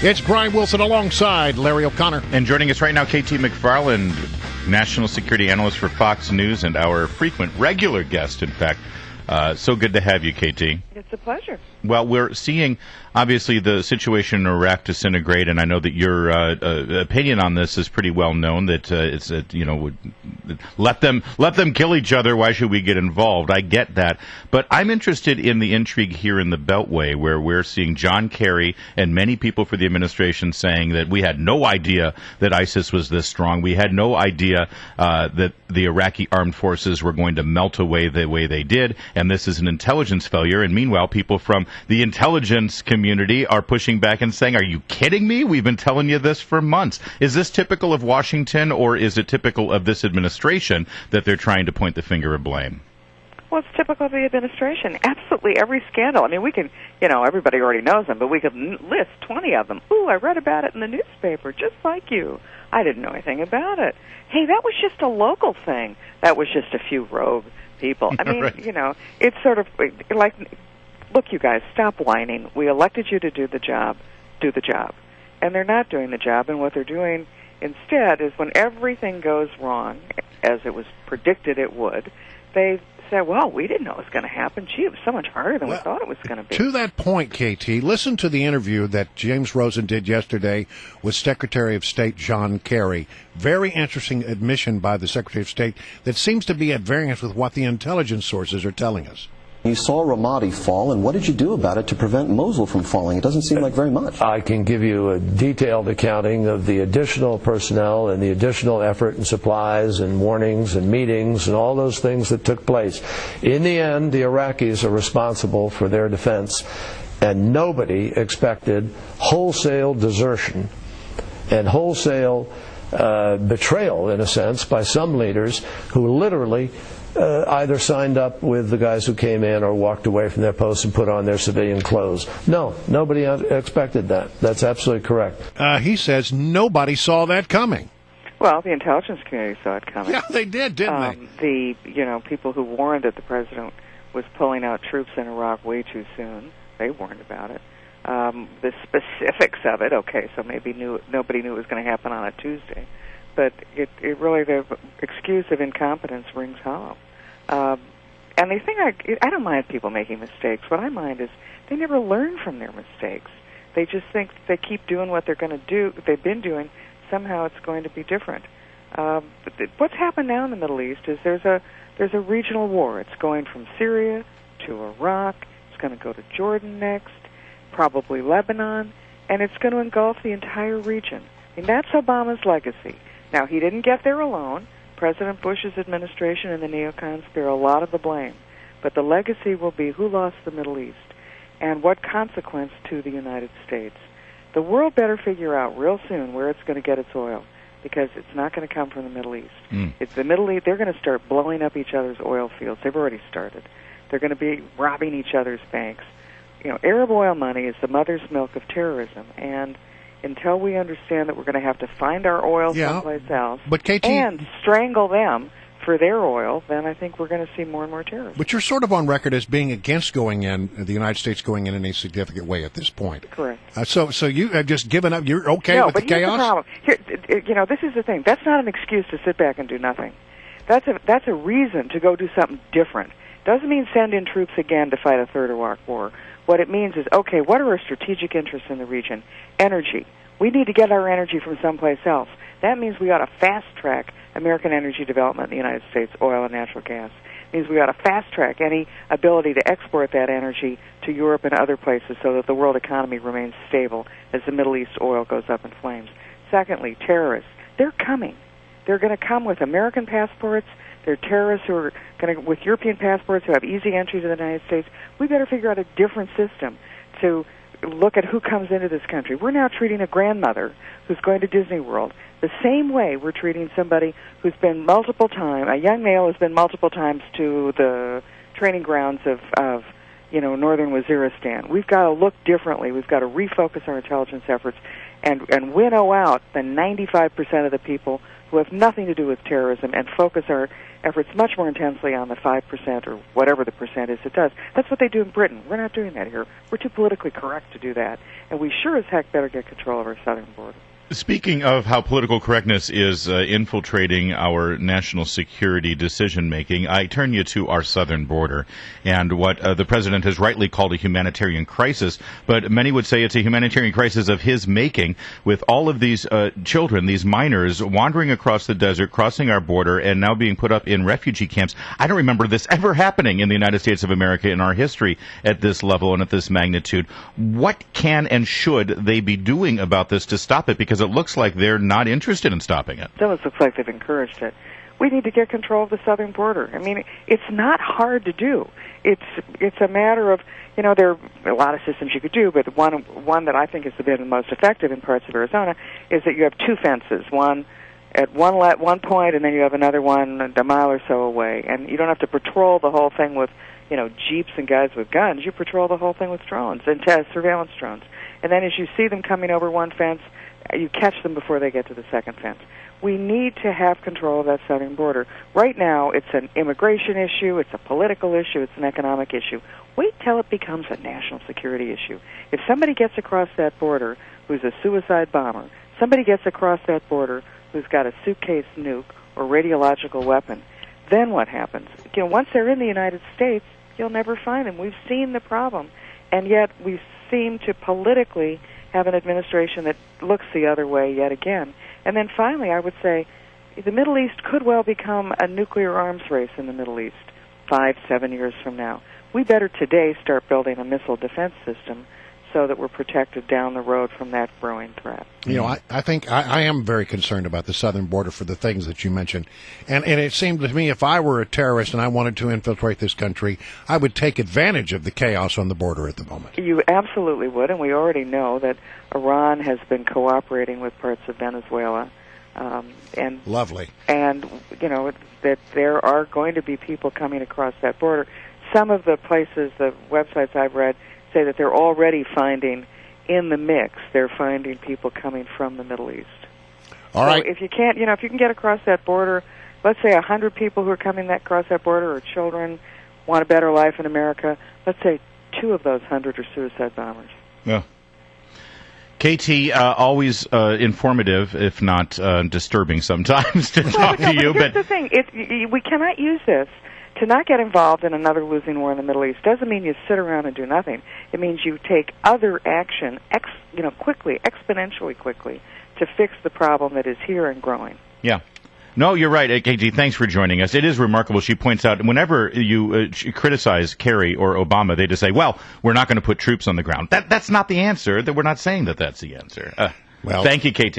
It's Brian Wilson alongside Larry O'Connor. And joining us right now, KT McFarland, national security analyst for Fox News and our frequent, regular guest, in fact. So good to have you, KT. It's a pleasure. Well, we're seeing, obviously, the situation in Iraq disintegrate, and I know that your opinion on this is pretty well known, that let them kill each other, why should we get involved? I get that. But I'm interested in the intrigue here in the Beltway, where we're seeing John Kerry and many people for the administration saying that we had no idea that ISIS was this strong. We had no idea that the Iraqi armed forces were going to melt away the way they did, and this is an intelligence failure. And meanwhile, people from the intelligence community are pushing back and saying, are you kidding me? We've been telling you this for months. Is this typical of Washington, or is it typical of this administration that they're trying to point the finger of blame? Well, it's typical of the administration. Absolutely every scandal. I mean, we can, everybody already knows them, but we could list 20 of them. Ooh, I read about it in the newspaper, just like you. I didn't know anything about it. Hey, that was just a local thing. That was just a few rogue people. I mean, right. It's sort of like, look, you guys, stop whining. We elected you to do the job. Do the job. And they're not doing the job, and what they're doing instead is when everything goes wrong, as it was predicted it would, they say, well, we didn't know it was going to happen. Gee, it was so much harder than we thought it was going to be. To that point, KT, listen to the interview that James Rosen did yesterday with Secretary of State John Kerry. Very interesting admission by the Secretary of State that seems to be at variance with what the intelligence sources are telling us. You saw Ramadi fall, and what did you do about it to prevent Mosul from falling? It doesn't seem like very much. I can give you a detailed accounting of the additional personnel and the additional effort and supplies and warnings and meetings and all those things that took place. In the end, the Iraqis are responsible for their defense, and nobody expected wholesale desertion and wholesale betrayal, in a sense, by some leaders who literally either signed up with the guys who came in or walked away from their posts and put on their civilian clothes. No, nobody expected that. That's absolutely correct. He says nobody saw that coming. Well, the intelligence community saw it coming. Yeah, they did, didn't they? The people who warned that the president was pulling out troops in Iraq way too soon, they warned about it. The specifics of it, okay, so maybe nobody knew it was going to happen on a Tuesday. But it really, the excuse of incompetence rings hollow. And the thing, I don't mind people making mistakes. What I mind is they never learn from their mistakes. They just think they keep doing what they're going to do, they've been doing, somehow it's going to be different. But what's happened now in the Middle East is there's a regional war. It's going from Syria to Iraq. It's going to go to Jordan next, probably Lebanon, and it's going to engulf the entire region. I mean, that's Obama's legacy. Now, he didn't get there alone. President Bush's administration and the neocons bear a lot of the blame. But the legacy will be who lost the Middle East and what consequence to the United States. The world better figure out real soon where it's going to get its oil, because it's not going to come from the Middle East. It's the Middle East. They're going to start blowing up each other's oil fields. They've already started. They're going to be robbing each other's banks. Arab oil money is the mother's milk of terrorism, and until we understand that we're going to have to find our oil someplace else and strangle them for their oil, then I think we're going to see more and more terrorism. But you're sort of on record as being against the United States going in any significant way at this point. Correct. So you have just given up. You're okay with the chaos? No, but here's the problem. This is the thing. That's not an excuse to sit back and do nothing. That's a reason to go do something different. Doesn't mean send in troops again to fight a third Iraq war. What it means is, okay, what are our strategic interests in the region? Energy. We need to get our energy from someplace else. That means we ought to fast-track American energy development in the United States, oil and natural gas. It means we ought to fast-track any ability to export that energy to Europe and other places so that the world economy remains stable as the Middle East oil goes up in flames. Secondly, terrorists. They're coming. They're going to come with American passports. They're terrorists who are going to, with European passports, who have easy entry to the United States. We better figure out a different system to look at who comes into this country. We're now treating a grandmother who's going to Disney World the same way we're treating somebody who's been a young male who's been multiple times to the training grounds of northern Waziristan. We've got to look differently. We've got to refocus our intelligence efforts and winnow out the 95% of the people who have nothing to do with terrorism and focus our efforts much more intensely on the 5% or whatever the percent is it does. That's what they do in Britain. We're not doing that here. We're too politically correct to do that. and we sure as heck better get control of our southern border. Speaking of how political correctness is infiltrating our national security decision-making, I turn you to our southern border and what the president has rightly called a humanitarian crisis, but many would say it's a humanitarian crisis of his making, with all of these children, these minors, wandering across the desert, crossing our border, and now being put up in refugee camps. I don't remember this ever happening in the United States of America in our history at this level and at this magnitude. What can and should they be doing about this to stop it? Because it looks like they're not interested in stopping it. It almost looks like they've encouraged it. We need to get control of the southern border. I mean, it's not hard to do. It's a matter of, there are a lot of systems you could do, but one that I think has been the most effective in parts of Arizona is that you have two fences, one at one point, and then you have another one a mile or so away, and you don't have to patrol the whole thing with jeeps and guys with guns. You patrol the whole thing with drones and surveillance drones. And then as you see them coming over one fence, you catch them before they get to the second fence. We need to have control of that southern border. Right now, it's an immigration issue, it's a political issue, it's an economic issue. Wait till it becomes a national security issue. If somebody gets across that border who's a suicide bomber, somebody gets across that border who's got a suitcase nuke or radiological weapon, then what happens? Once they're in the United States, you'll never find them. We've seen the problem, and yet we seem to politically have an administration that looks the other way yet again. And then finally, I would say the Middle East could well become a nuclear arms race in the Middle East 5-7 years from now. We better today start building a missile defense system so that we're protected down the road from that growing threat. I think I am very concerned about the southern border for the things that you mentioned. And it seemed to me if I were a terrorist and I wanted to infiltrate this country, I would take advantage of the chaos on the border at the moment. You absolutely would, and we already know that Iran has been cooperating with parts of Venezuela. And lovely. And, that there are going to be people coming across that border. Some of the places, the websites I've read, say that they're already finding in the mix, they're finding people coming from the Middle East. All right. If you can't, if you can get across that border, let's say 100 people who are coming across that border are children, want a better life in America, let's say 2 of those 100 are suicide bombers. Yeah. KT, always informative, if not disturbing sometimes to talk to you. But here's the thing, we cannot use this to not get involved in another losing war in the Middle East. Doesn't mean you sit around and do nothing. It means you take other action, quickly, exponentially quickly, to fix the problem that is here and growing. Yeah. No, you're right, KT. Thanks for joining us. It is remarkable. She points out whenever you criticize Kerry or Obama, they just say, well, we're not going to put troops on the ground. That's not the answer. We're not saying that that's the answer. Well, thank you, KT.